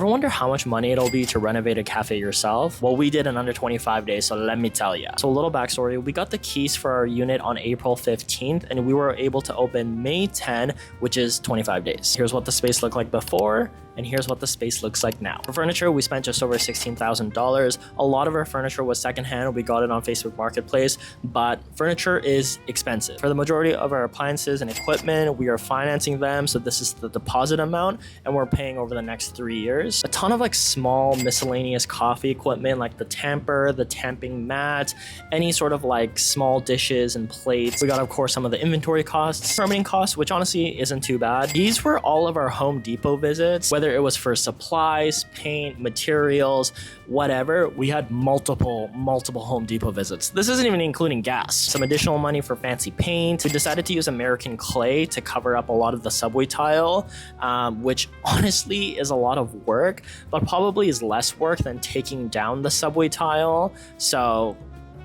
Ever wonder how much money it'll be to renovate a cafe yourself? Well, we did in under 25 days, so let me tell you. So a little backstory, we got the keys for our unit on April 15th, and we were able to open May 10, which is 25 days. Here's what the space looked like before, and here's what the space looks like now. For furniture, we spent just over $16,000. A lot of our furniture was secondhand. We got it on Facebook Marketplace, but furniture is expensive. For the majority of our appliances and equipment, we are financing them, so this is the deposit amount, and we're paying over the next 3 years. A ton of like small miscellaneous coffee equipment like the tamper, the tamping mat, any sort of like small dishes and plates. We got, of course, some of the inventory costs, permitting costs, which honestly isn't too bad. These were all of our Home Depot visits, whether it was for supplies, paint, materials, whatever. We had multiple Home Depot visits. This isn't even including gas. Some additional money for fancy paint. We decided to use American clay to cover up a lot of the subway tile, which honestly is a lot of work, but probably is less work than taking down the subway tile. So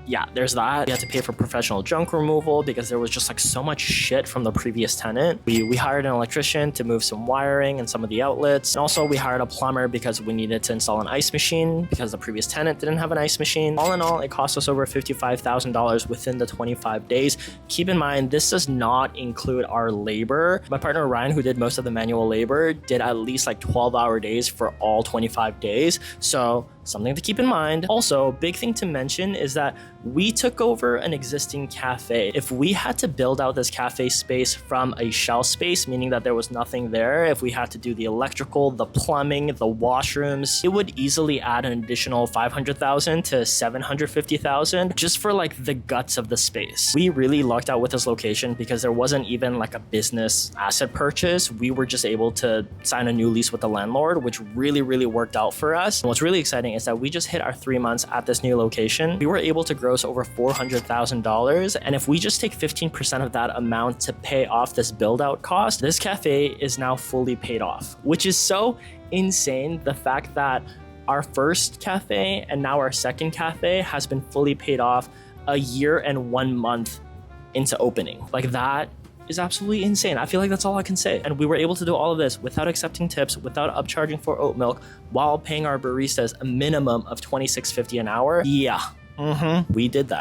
yeah, there's that. We had to pay for professional junk removal because there was just like so much shit from the previous tenant. We hired an electrician to move some wiring and some of the outlets. And also we hired a plumber because we needed to install an ice machine because the previous tenant didn't have an ice machine. All in all, it cost us over $55,000 within the 25 days. Keep in mind, this does not include our labor. My partner Ryan, who did most of the manual labor, did at least like 12-hour days for all 25 days. So something to keep in mind. Also, big thing to mention is that we took over an existing cafe. If we had to build out this cafe space from a shell space, meaning that there was nothing there, if we had to do the electrical, the plumbing, the washrooms, it would easily add an additional $500,000 to $750,000 just for like the guts of the space. We really lucked out with this location because there wasn't even like a business asset purchase. We were just able to sign a new lease with the landlord, which really worked out for us. And what's really exciting is that we just hit our 3 months at this new location. We were able to gross over $400,000. And if we just take 15% of that amount to pay off this build out cost, this cafe is now fully paid off, which is so insane. The fact that our first cafe and now our second cafe has been fully paid off a year and 1 month into opening. Like, that is absolutely insane. I feel like that's all I can say. And we were able to do all of this without accepting tips, without upcharging for oat milk, while paying our baristas a minimum of $26.50 an hour. Yeah, we did that.